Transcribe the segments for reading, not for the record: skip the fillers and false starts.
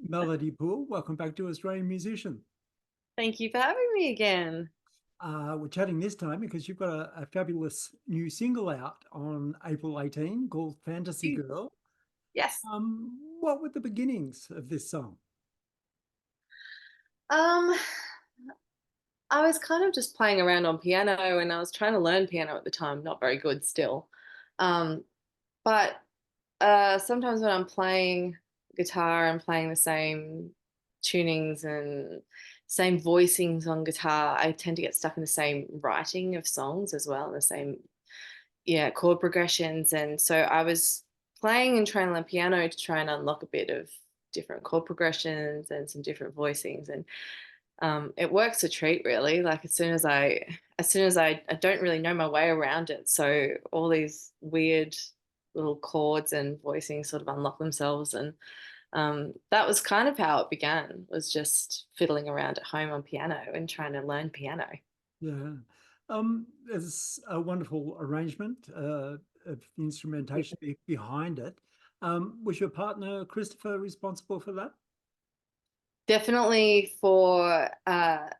Melody Poole, welcome back to Australian Musician. Thank you for having me again. We're chatting this time because you've got a fabulous new single out on April 18 called Fantasy Girl. Yes. What were the beginnings of this song? Um, I was kind of just playing around on piano and I was trying to learn piano at the time, not very good still. Um, but sometimes when I'm playing guitar and playing the same tunings and same voicings on guitar, I tend to get stuck in the same writing of songs as well, and the same, yeah, chord progressions. And so I was playing and trying to learn piano to try and unlock a bit of different chord progressions and some different voicings. And it works a treat really. Like as soon as I don't really know my way around it. So all these weird little chords and voicings sort of unlock themselves. And that was kind of how it began, was just fiddling around at home on piano and trying to learn piano. Yeah. There's a wonderful arrangement of the instrumentation behind it. Was your partner Christopher responsible for that? Definitely for I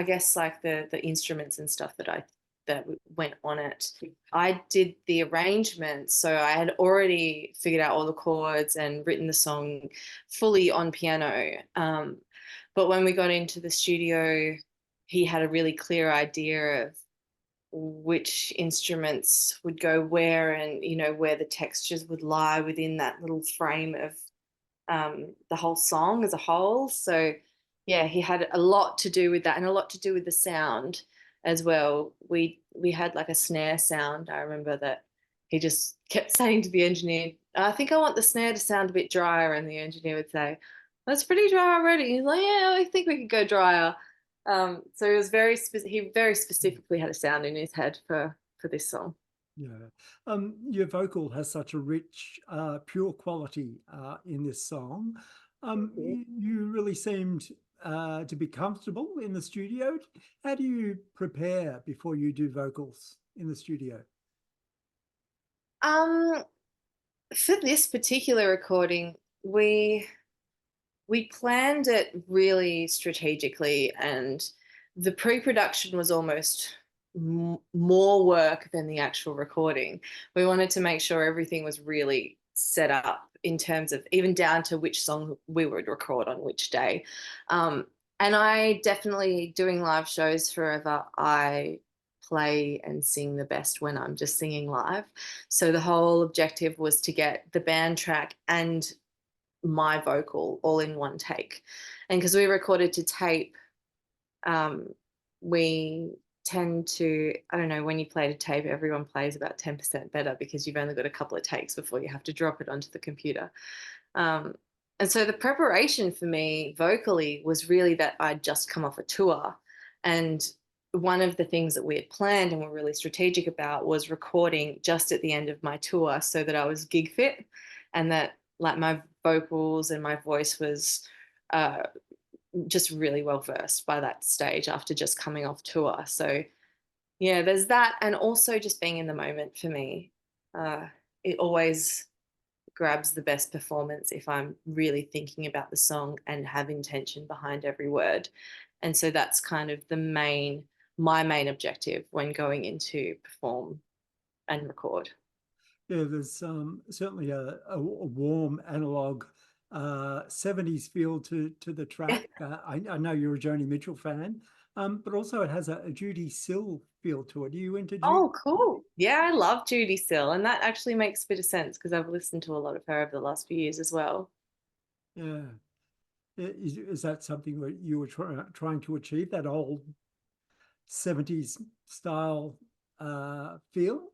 guess like the instruments and stuff that went on it. I did the arrangement, so I had already figured out all the chords and written the song fully on piano. But when we got into the studio, he had a really clear idea of which instruments would go where, and where the textures would lie within that little frame of the whole song as a whole. So yeah, he had a lot to do with that and a lot to do with the sound as well. We had like a snare sound. I remember that he just kept saying to the engineer, I think I want the snare to sound a bit drier. And the engineer would say, that's pretty dry already. He's like, yeah, I think we could go drier. So he was he very specifically had a sound in his head for this song. Yeah. Your vocal has such a rich, pure quality in this song. You really seemed to be comfortable in the studio. How do you prepare before you do vocals in the studio? Um, for this particular recording, we planned it really strategically, and the pre-production was almost more work than the actual recording. We wanted to make sure everything was really set up in terms of even down to which song we would record on which day. And I definitely, doing live shows forever, I play and sing the best when I'm just singing live. So the whole objective was to get the band track and my vocal all in one take. And because we recorded to tape, um, we tend to, I don't know, when you play to tape, everyone plays about 10% better because you've only got a couple of takes before you have to drop it onto the computer. Um, and so the preparation for me vocally was really that I'd just come off a tour. And one of the things that we had planned and were really strategic about was recording just at the end of my tour so that I was gig fit, and that like my vocals and my voice was uh, just really well versed by that stage after just coming off tour. So yeah, there's that, and also just being in the moment for me. It always grabs the best performance if I'm really thinking about the song and have intention behind every word. And so that's kind of my main objective when going into perform and record. Yeah, there's certainly a warm analog 70s feel to the track. I know you're a Joni Mitchell fan, but also it has a Judy Sill feel to it. Are you into Judy? Oh, cool. Yeah, I love Judy Still. And that actually makes a bit of sense because I've listened to a lot of her over the last few years as well. Yeah. Is that something that you were trying to achieve, that old 70s style feel?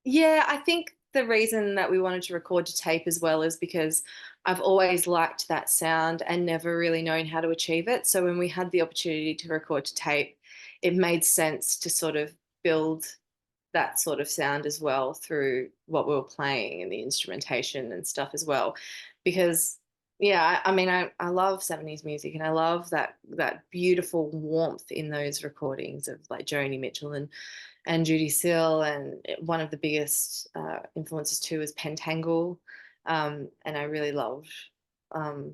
Yeah, I think the reason that we wanted to record to tape as well is because I've always liked that sound and never really known how to achieve it. So when we had the opportunity to record to tape, it made sense to sort of build that sort of sound as well through what we were playing and the instrumentation and stuff as well. Because yeah, I mean I love 70s music, and I love that beautiful warmth in those recordings of like Joni Mitchell and Judy Sill, and one of the biggest influences too is Pentangle, and I really um,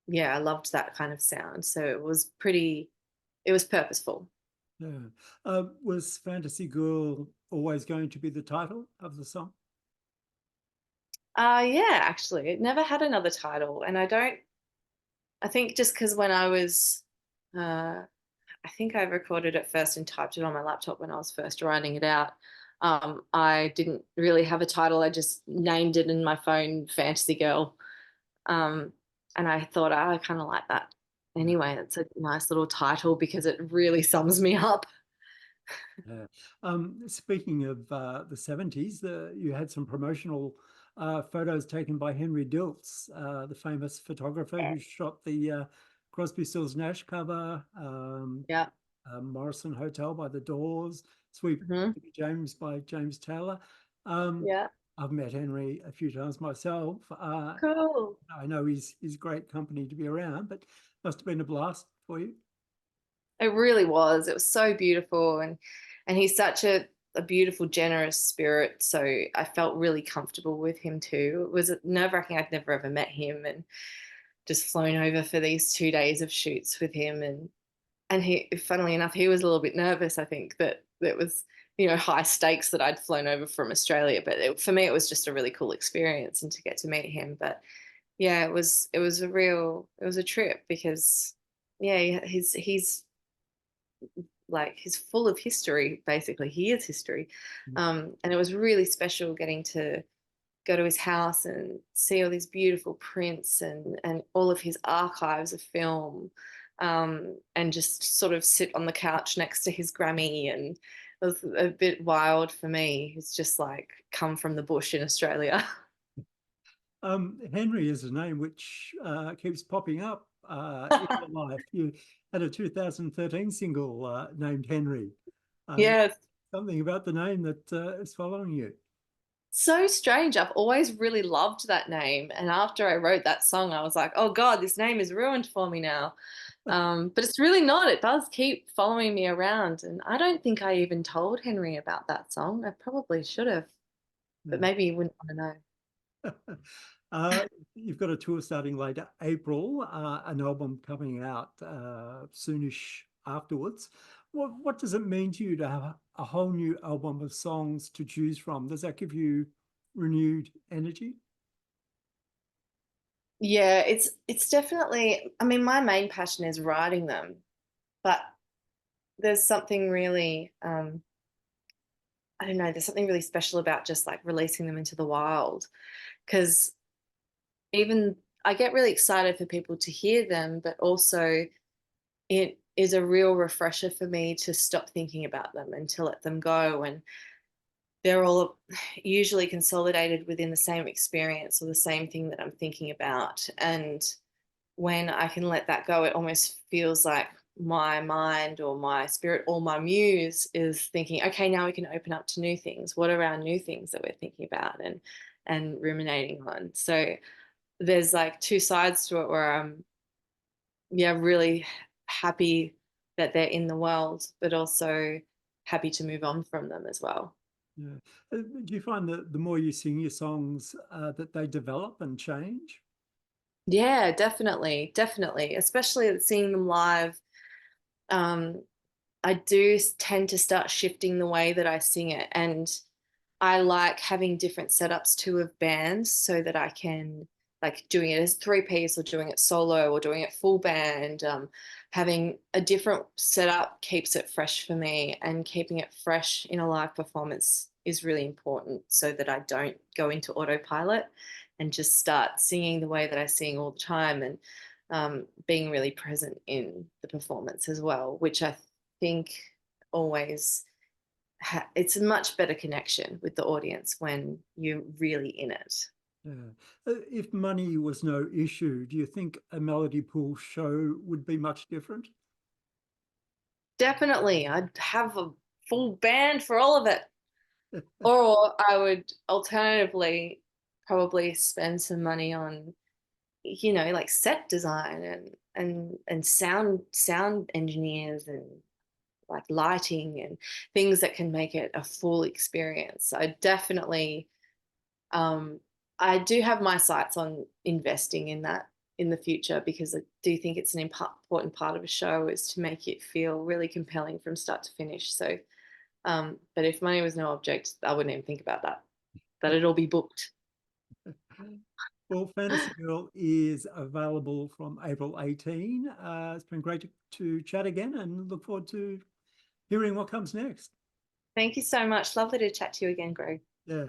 yeah, I loved that kind of sound. So it was purposeful. Yeah. Was Fantasy Girl always going to be the title of the song? Yeah, actually, it never had another title. And I think just because when uh, I think I recorded it first and typed it on my laptop when I was first writing it out. I didn't really have a title. I just named it in my phone Fantasy Girl. Um, and I thought, "Oh, I kind of like that. Yeah. Anyway, it's a nice little title because it really sums me up." Yeah. Speaking of the 70s, you had some promotional photos taken by Henry Diltz, the famous photographer who shot the Crosby, Stills, Nash cover, Yeah. Morrison Hotel by the Doors, Sweet Hmm. Baby James by James Taylor. Um, Yeah. I've met Henry a few times myself. Cool. I know he's great company to be around, but must have been a blast for you. It really was. It was so beautiful, and he's such a beautiful, generous spirit. So I felt really comfortable with him too. It was nerve-wracking. I'd never ever met him, and just flown over for these 2 days of shoots with him. And he, funnily enough, he was a little bit nervous. I think that it was, high stakes that I'd flown over from Australia. But for me, it was just a really cool experience and to get to meet him. But yeah, it was a trip because yeah, he's like he's full of history. Basically, he is history, and it was really special getting to go to his house and see all these beautiful prints and all of his archives of film, and just sort of sit on the couch next to his Grammy. And it was a bit wild for me. He's just like come from the bush in Australia. Henry is a name which keeps popping up in your life. You had a 2013 single named Henry. Uh, Yeah, Something about the name that is following you. so strange. I've always really loved that name. And after I wrote that song, I was like, oh God, this name is ruined for me now. But it's really not. It does keep following me around. And I don't think I even told Henry about that song. I probably should have, but Yeah. maybe he wouldn't want to know. Uh, you've got a tour starting later April, an album coming out soonish afterwards. What does it mean to you to have a whole new album of songs to choose from? Does that give you renewed energy? Yeah, it's definitely, I mean, my main passion is writing them, but there's something really, I don't know, there's something really special about just like releasing them into the wild. Because even I get really excited for people to hear them, but also it is a real refresher for me to stop thinking about them and to let them go. And they're all usually consolidated within the same experience or the same thing that I'm thinking about. And when I can let that go, it almost feels like my mind or my spirit or my muse is thinking, okay, now we can open up to new things. What are our new things that we're thinking about and ruminating on? So there's like two sides to it where I'm, yeah, really happy that they're in the world, but also happy to move on from them as well. Yeah. Do you find that the more you sing your songs, that they develop and change? Yeah, definitely, definitely, especially seeing them live. Um, I do tend to start shifting the way that I sing it, and I like having different setups too of bands so that I can like doing it as three-piece or doing it solo or doing it full band. Having a different setup keeps it fresh for me, and keeping it fresh in a live performance is really important so that I don't go into autopilot and just start singing the way that I sing all the time, and being really present in the performance as well, which I think always it's a much better connection with the audience when you're really in it. Yeah. If money was no issue, do you think a Melody Pool show would be much different? Definitely, I'd have a full band for all of it. Or I would alternatively probably spend some money on, like set design and sound engineers and like lighting and things that can make it a full experience. I definitely um I do have my sights on investing in that. in the future, because I do think it's an important part of a show is to make it feel really compelling from start to finish. So, but if money was no object, I wouldn't even think about that. That it'd all be booked. Well, Fantasy Girl is available from April 18. It's been great to chat again, and look forward to hearing what comes next. Thank you so much. Lovely to chat to you again, Greg. Yeah.